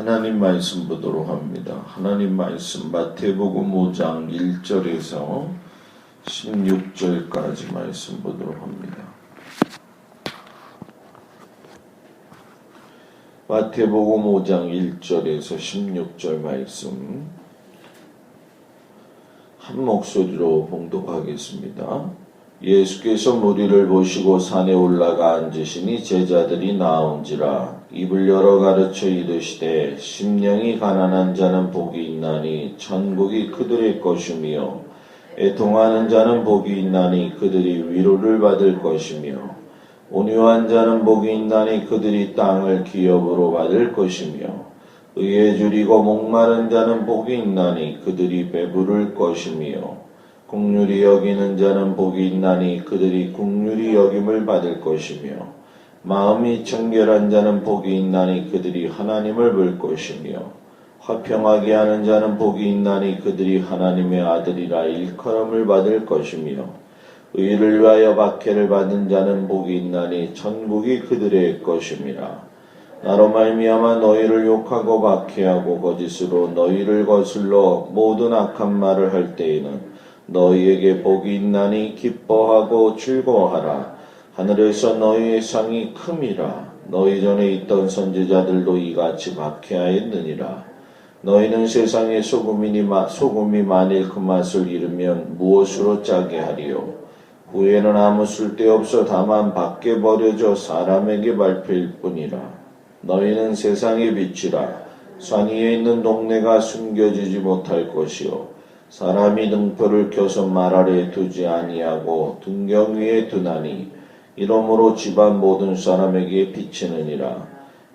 하나님 말씀 보도록 합니다. 하나님 말씀 마태복음 5장 1절에서 16절까지 말씀 보도록 합니다. 마태복음 5장 1절에서 16절 말씀 한 목소리로 봉독하겠습니다. 예수께서 무리를 보시고 산에 올라가 앉으시니 제자들이 나온지라 입을 열어 가르쳐 이르시되 심령이 가난한 자는 복이 있나니 천국이 그들의 것이며 애통하는 자는 복이 있나니 그들이 위로를 받을 것이며 온유한 자는 복이 있나니 그들이 땅을 기업으로 받을 것이며 의에 줄이고 목마른 자는 복이 있나니 그들이 배부를 것이며 긍휼히 여기는 자는 복이 있나니 그들이 긍휼히 여김을 받을 것이며 마음이 청결한 자는 복이 있나니 그들이 하나님을 볼 것이며 화평하게 하는 자는 복이 있나니 그들이 하나님의 아들이라 일컬음을 받을 것이며 의를 위하여 박해를 받은 자는 복이 있나니 천국이 그들의 것임이라. 나로 말미암아 너희를 욕하고 박해하고 거짓으로 너희를 거슬러 모든 악한 말을 할 때에는 너희에게 복이 있나니 기뻐하고 즐거워하라. 하늘에서 너희의 상이 큼이라. 너희 전에 있던 선지자들도 이같이 박해하였느니라. 너희는 세상의 소금이 만일 그 맛을 잃으면 무엇으로 짜게 하리요. 후에는 아무 쓸데없어 다만 밖에 버려져 사람에게 밟힐 뿐이라. 너희는 세상의 빛이라. 산 위에 있는 동네가 숨겨지지 못할 것이요 사람이 등불을 켜서 말 아래에 두지 아니하고 등경 위에 두나니 이러므로 집안 모든 사람에게 비치느니라.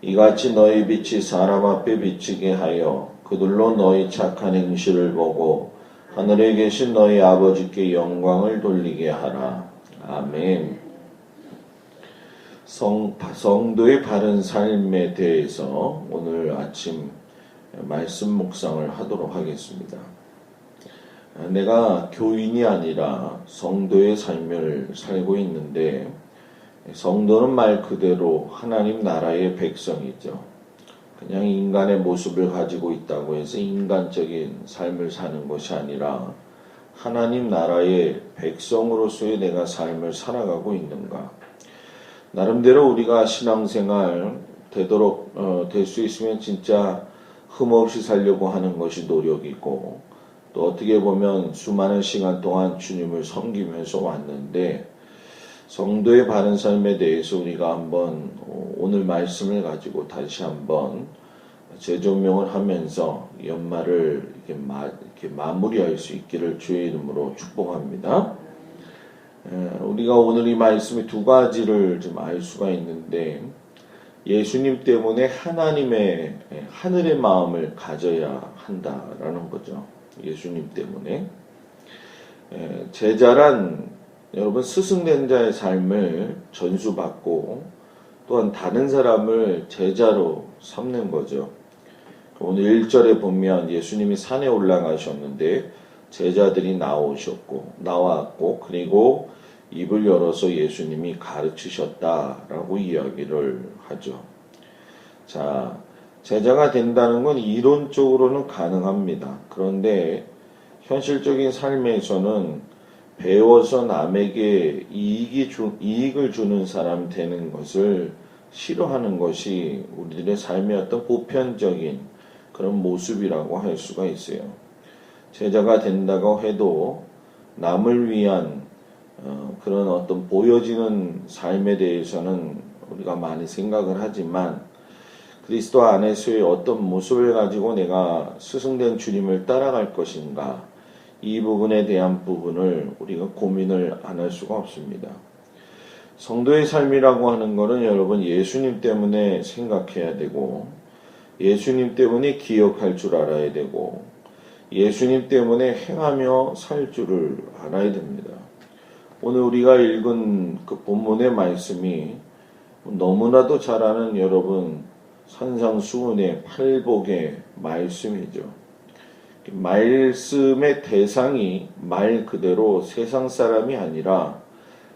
이같이 너희 빛이 사람 앞에 비치게 하여 그들로 너희 착한 행실을 보고 하늘에 계신 너희 아버지께 영광을 돌리게 하라. 아멘. 성도의 바른 삶에 대해서 오늘 아침 말씀 묵상을 하도록 하겠습니다. 내가 교인이 아니라 성도의 삶을 살고 있는데 성도는 말 그대로 하나님 나라의 백성이죠. 그냥 인간의 모습을 가지고 있다고 해서 인간적인 삶을 사는 것이 아니라 하나님 나라의 백성으로서의 내가 삶을 살아가고 있는가. 나름대로 우리가 신앙생활 되도록 될 수 있으면 진짜 흠없이 살려고 하는 것이 노력이고 또 어떻게 보면 수많은 시간 동안 주님을 섬기면서 왔는데 성도의 바른 삶에 대해서 우리가 한번 오늘 말씀을 가지고 다시 한번 재조명을 하면서 연말을 이렇게 마무리할 수 있기를 주의 이름으로 축복합니다. 우리가 오늘 이 말씀의 두 가지를 좀 알 수가 있는데 예수님 때문에 하나님의 하늘의 마음을 가져야 한다라는 거죠. 예수님 때문에 제자란 여러분 스승된 자의 삶을 전수받고 또한 다른 사람을 제자로 삼는 거죠. 오늘 1절에 보면 예수님이 산에 올라가셨는데 제자들이 나왔고 그리고 입을 열어서 예수님이 가르치셨다라고 이야기를 하죠. 자, 제자가 된다는 건 이론적으로는 가능합니다. 그런데 현실적인 삶에서는 배워서 남에게 이익을 주는 사람 되는 것을 싫어하는 것이 우리들의 삶의 어떤 보편적인 그런 모습이라고 할 수가 있어요. 제자가 된다고 해도 남을 위한 그런 어떤 보여지는 삶에 대해서는 우리가 많이 생각을 하지만 그리스도 안에서의 어떤 모습을 가지고 내가 스승된 주님을 따라갈 것인가 이 부분에 대한 부분을 우리가 고민을 안 할 수가 없습니다. 성도의 삶이라고 하는 것은 여러분 예수님 때문에 생각해야 되고 예수님 때문에 기억할 줄 알아야 되고 예수님 때문에 행하며 살 줄을 알아야 됩니다. 오늘 우리가 읽은 그 본문의 말씀이 너무나도 잘 아는 여러분 산상수훈의 팔복의 말씀이죠. 말씀의 대상이 말 그대로 세상 사람이 아니라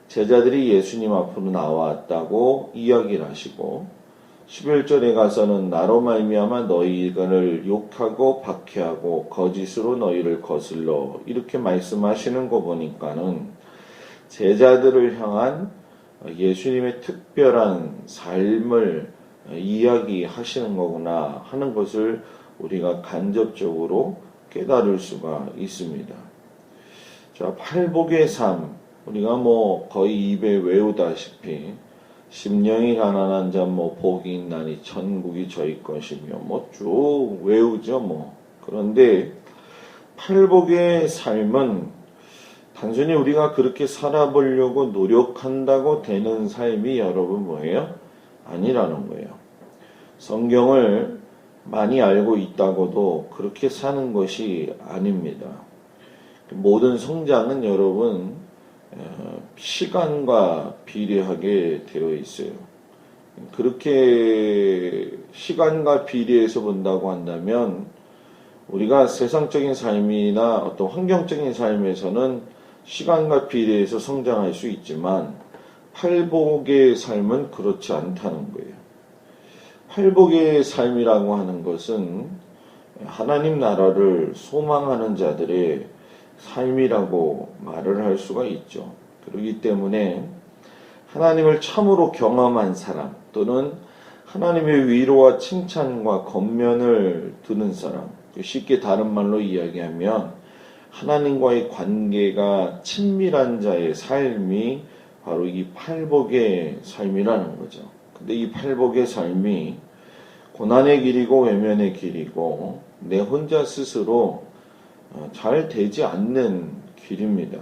제자들이 예수님 앞으로 나왔다고 이야기를 하시고 11절에 가서는 나로 말미암아 너희를 욕하고 박해하고 거짓으로 너희를 거슬러 이렇게 말씀하시는 거 보니까는 제자들을 향한 예수님의 특별한 삶을 이야기하시는 거구나 하는 것을 우리가 간접적으로 깨달을 수가 있습니다. 자, 팔복의 삶, 우리가 거의 입에 외우다시피 심령이 가난한 자 복이 있나니 천국이 저희 것이며 쭉 외우죠. 그런데 팔복의 삶은 단순히 우리가 그렇게 살아보려고 노력한다고 되는 삶이 여러분 뭐예요? 아니라는 거예요. 성경을 많이 알고 있다고도 그렇게 사는 것이 아닙니다. 모든 성장은 여러분 시간과 비례하게 되어 있어요. 그렇게 시간과 비례해서 본다고 한다면 우리가 세상적인 삶이나 어떤 환경적인 삶에서는 시간과 비례해서 성장할 수 있지만 팔복의 삶은 그렇지 않다는 거예요. 팔복의 삶이라고 하는 것은 하나님 나라를 소망하는 자들의 삶이라고 말을 할 수가 있죠. 그렇기 때문에 하나님을 참으로 경험한 사람 또는 하나님의 위로와 칭찬과 권면을 듣는 사람, 쉽게 다른 말로 이야기하면 하나님과의 관계가 친밀한 자의 삶이 바로 이 팔복의 삶이라는 거죠. 근데 이 팔복의 삶이 고난의 길이고 외면의 길이고 내 혼자 스스로 잘 되지 않는 길입니다.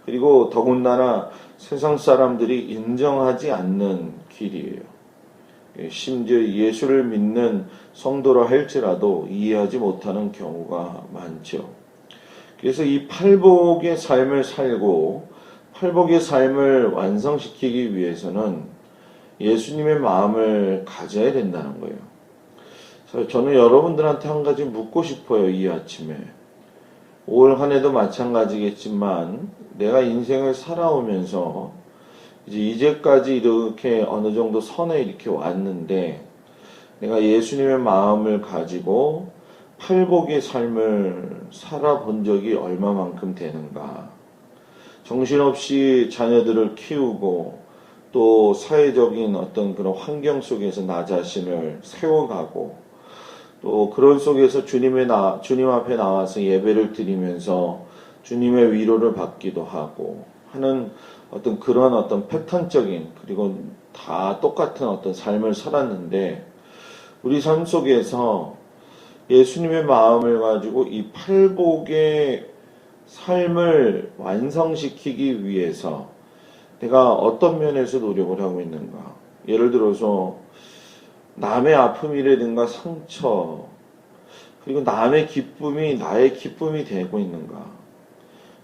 그리고 더군다나 세상 사람들이 인정하지 않는 길이에요. 심지어 예수를 믿는 성도라 할지라도 이해하지 못하는 경우가 많죠. 그래서 이 팔복의 삶을 살고 팔복의 삶을 완성시키기 위해서는 예수님의 마음을 가져야 된다는 거예요. 그래서 저는 여러분들한테 한 가지 묻고 싶어요. 이 아침에. 올 한 해도 마찬가지겠지만 내가 인생을 살아오면서 이제까지 이렇게 어느 정도 선에 이렇게 왔는데 내가 예수님의 마음을 가지고 팔복의 삶을 살아본 적이 얼마만큼 되는가. 정신없이 자녀들을 키우고 또 사회적인 어떤 그런 환경 속에서 나 자신을 세워가고 또 그런 속에서 주님 앞에 나와서 예배를 드리면서 주님의 위로를 받기도 하고 하는 어떤 그런 어떤 패턴적인 그리고 다 똑같은 어떤 삶을 살았는데 우리 삶 속에서 예수님의 마음을 가지고 이 팔복의 삶을 완성시키기 위해서 내가 어떤 면에서 노력을 하고 있는가. 예를 들어서 남의 아픔이라든가 상처 그리고 남의 기쁨이 나의 기쁨이 되고 있는가.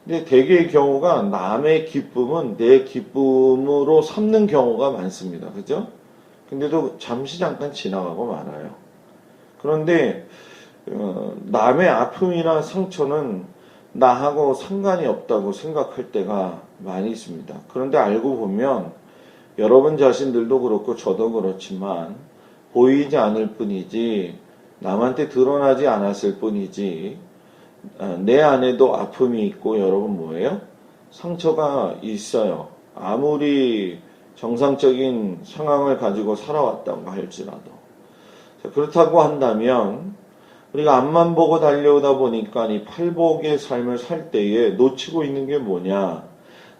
근데 대개의 경우가 남의 기쁨은 내 기쁨으로 삼는 경우가 많습니다. 그죠? 근데도 잠시 잠깐 지나가고 말아요. 그런데 남의 아픔이나 상처는 나하고 상관이 없다고 생각할 때가 많이 있습니다. 그런데 알고 보면 여러분 자신들도 그렇고 저도 그렇지만 보이지 않을 뿐이지 남한테 드러나지 않았을 뿐이지 내 안에도 아픔이 있고 여러분 뭐예요? 상처가 있어요. 아무리 정상적인 상황을 가지고 살아왔다고 할지라도. 그렇다고 한다면 우리가 앞만 보고 달려오다 보니까 이 팔복의 삶을 살 때에 놓치고 있는 게 뭐냐?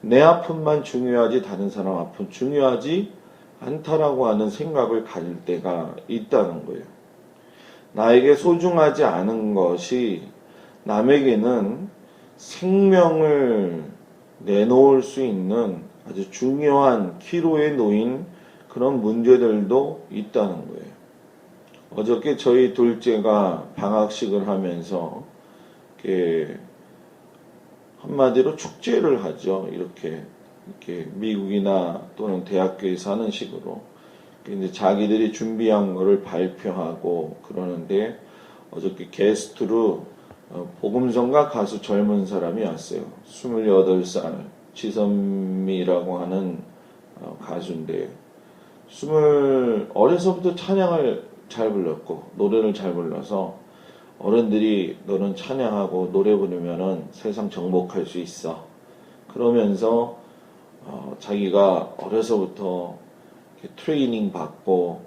내 아픔만 중요하지 다른 사람 아픔 중요하지 않다라고 하는 생각을 가질 때가 있다는 거예요. 나에게 소중하지 않은 것이 남에게는 생명을 내놓을 수 있는 아주 중요한 기로에 놓인 그런 문제들도 있다는 거예요. 어저께 저희 둘째가 방학식을 하면서 이렇게 한마디로 축제를 하죠. 이렇게 미국이나 또는 대학교에서 하는 식으로. 이제 자기들이 준비한 거를 발표하고 그러는데 어저께 게스트로 복음성가 가수 젊은 사람이 왔어요. 28살 지선미라고 하는 가수인데 어려서부터 찬양을 잘 불렀고 노래를 잘 불러서 어른들이 너는 찬양하고 노래 부르면은 세상 정복할 수 있어. 그러면서 자기가 어려서부터 이렇게 트레이닝 받고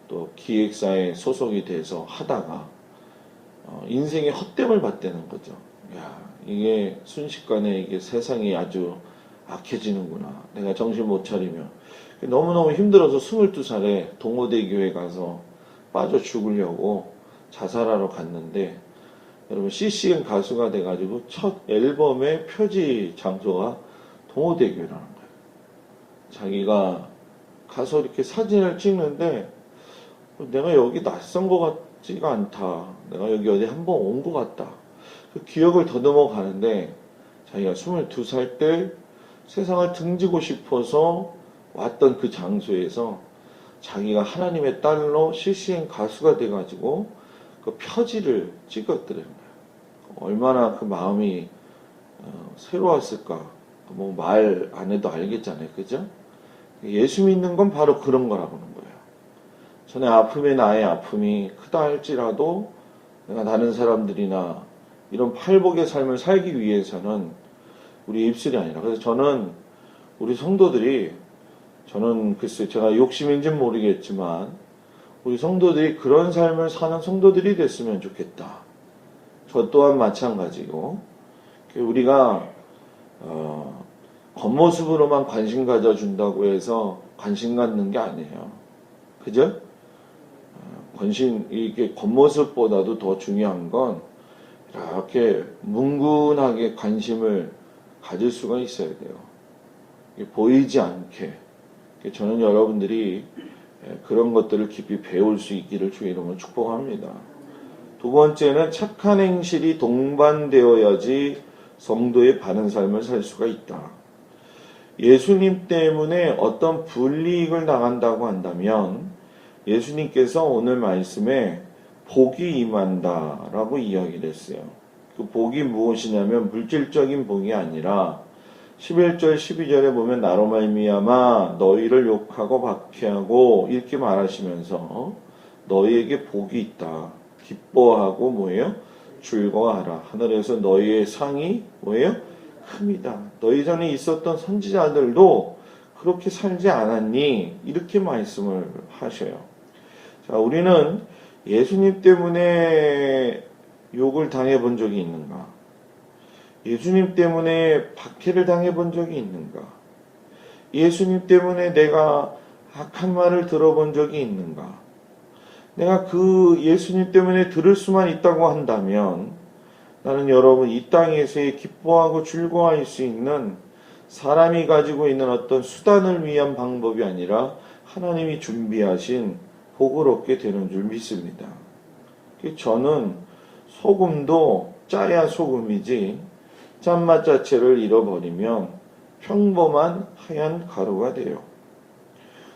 또 기획사에 소속이 돼서 하다가 인생의 헛됨을 봤다는 거죠. 야, 이게 순식간에 이게 세상이 아주 악해지는구나. 내가 정신 못 차리면. 너무너무 힘들어서 22살에 동호대교에 가서 빠져 죽으려고 자살하러 갔는데, 여러분 CCM 가수가 돼가지고 첫 앨범의 표지 장소가 동호대교라는 거예요. 자기가 가서 이렇게 사진을 찍는데 내가 여기 낯선 것 같지가 않다. 내가 여기 어디 한번 온 것 같다. 그 기억을 더듬어 가는데 자기가 22살 때 세상을 등지고 싶어서 왔던 그 장소에서 자기가 하나님의 딸로 CCM 가수가 돼가지고 그 표지를 찍었더래요. 얼마나 그 마음이 새로웠을까. 뭐 말 안 해도 알겠잖아요. 그죠? 예수 믿는 건 바로 그런 거라고 하는 거예요. 전에 아픔에 나의 아픔이 크다 할지라도 내가 다른 사람들이나 이런 팔복의 삶을 살기 위해서는 우리 입술이 아니라, 그래서 저는 우리 성도들이, 저는 글쎄 제가 욕심인지는 모르겠지만 우리 성도들이 그런 삶을 사는 성도들이 됐으면 좋겠다. 저 또한 마찬가지고, 우리가 겉모습으로만 관심 가져준다고 해서 관심 갖는 게 아니에요. 그죠? 이게 겉모습보다도 더 중요한 건 이렇게 뭉근하게 관심을 가질 수가 있어야 돼요. 보이지 않게. 저는 여러분들이 그런 것들을 깊이 배울 수 있기를 주의 이름으로 축복합니다. 두 번째는 착한 행실이 동반되어야지 성도의 바른 삶을 살 수가 있다. 예수님 때문에 어떤 불이익을 당한다고 한다면 예수님께서 오늘 말씀에 복이 임한다라고 이야기를 했어요. 그 복이 무엇이냐면 물질적인 복이 아니라 11절 12절에 보면 나로 말미암아 너희를 욕하고 박해하고 이렇게 말하시면서 너희에게 복이 있다. 기뻐하고 뭐예요? 즐거워하라. 하늘에서 너희의 상이 뭐예요? 큽니다. 너희 전에 있었던 선지자들도 그렇게 살지 않았니? 이렇게 말씀을 하셔요. 자, 우리는 예수님 때문에 욕을 당해본 적이 있는가? 예수님 때문에 박해를 당해본 적이 있는가? 예수님 때문에 내가 악한 말을 들어본 적이 있는가? 내가 그 예수님 때문에 들을 수만 있다고 한다면 나는 여러분 이 땅에서의 기뻐하고 즐거워할 수 있는 사람이 가지고 있는 어떤 수단을 위한 방법이 아니라 하나님이 준비하신 복을 얻게 되는 줄 믿습니다. 저는 소금도 짜야 소금이지 짠맛 자체를 잃어버리면 평범한 하얀 가루가 돼요.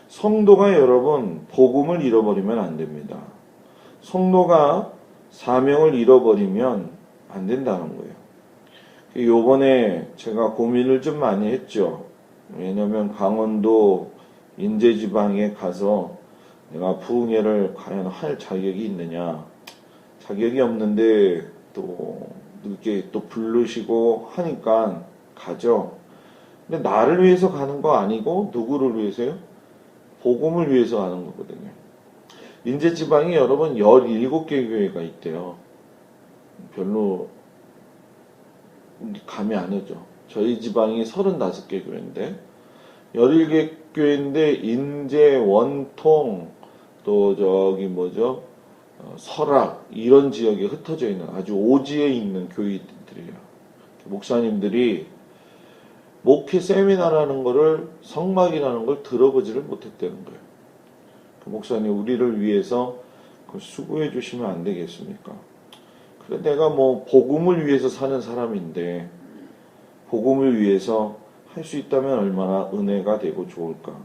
성도가 여러분 복음을 잃어버리면 안 됩니다. 성도가 사명을 잃어버리면 안 된다는 거예요. 요번에 제가 고민을 좀 많이 했죠. 왜냐면 강원도 인제지방에 가서 내가 부흥회를 과연 할 자격이 있느냐. 자격이 없는데 또 이렇게 또 부르시고 하니까 가죠. 근데 나를 위해서 가는 거 아니고 누구를 위해서요? 복음을 위해서 가는 거거든요. 인제지방에 여러분 17개 교회가 있대요. 별로 감이 안 오죠. 저희 지방이 35개 교회인데 17개 교회인데 인제, 원통, 또 저기 뭐죠? 설악 이런 지역에 흩어져 있는 아주 오지에 있는 교회들이에요. 목사님들이 목회 세미나라는 거를 성막이라는 걸 들어보지를 못했다는 거예요. 그 목사님 우리를 위해서 그걸 수고해 주시면 안 되겠습니까? 그래 내가 뭐 복음을 위해서 사는 사람인데 복음을 위해서 할 수 있다면 얼마나 은혜가 되고 좋을까.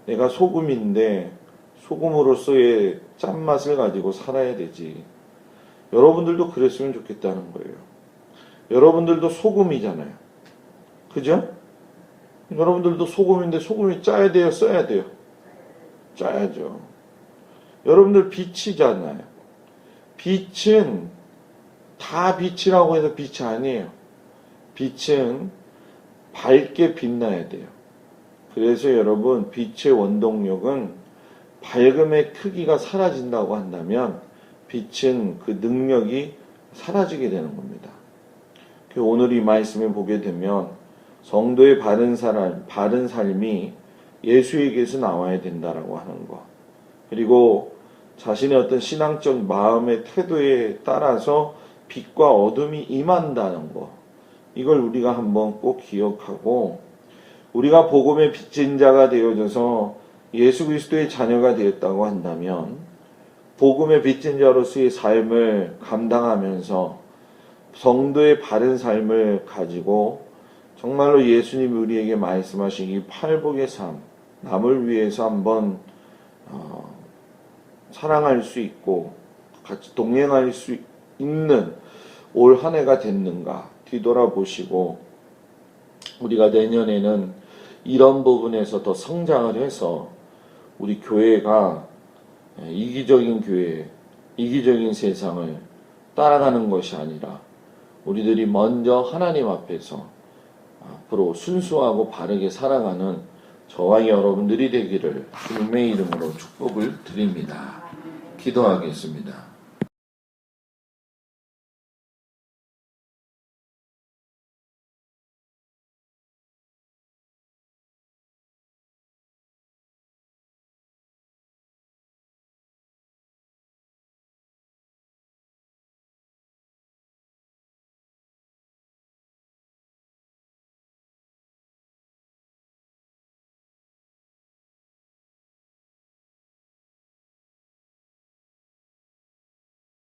내가 소금인데 소금으로서의 짠맛을 가지고 살아야 되지. 여러분들도 그랬으면 좋겠다는 거예요. 여러분들도 소금이잖아요. 그죠? 여러분들도 소금인데 소금이 짜야 돼요? 써야 돼요? 짜야죠. 여러분들 빛이잖아요. 빛은 다 빛이라고 해서 빛이 아니에요. 빛은 밝게 빛나야 돼요. 그래서 여러분, 빛의 원동력은 밝음의 크기가 사라진다고 한다면 빛은 그 능력이 사라지게 되는 겁니다. 오늘 이 말씀을 보게 되면 성도의 바른 삶이 예수에게서 나와야 된다라고 하는 것. 그리고 자신의 어떤 신앙적 마음의 태도에 따라서 빛과 어둠이 임한다는 것. 이걸 우리가 한번 꼭 기억하고, 우리가 복음의 빚진 자가 되어져서 예수 그리스도의 자녀가 되었다고 한다면 복음의 빚진 자로서의 삶을 감당하면서 성도의 바른 삶을 가지고 정말로 예수님이 우리에게 말씀하신 이 팔복의 삶, 남을 위해서 한번 사랑할 수 있고 같이 동행할 수 있는 올 한 해가 됐는가 뒤돌아보시고, 우리가 내년에는 이런 부분에서 더 성장을 해서 우리 교회가 이기적인 교회, 이기적인 세상을 따라가는 것이 아니라 우리들이 먼저 하나님 앞에서 앞으로 순수하고 바르게 살아가는 저와 여러분들이 되기를 주님의 이름으로 축복을 드립니다. 기도하겠습니다.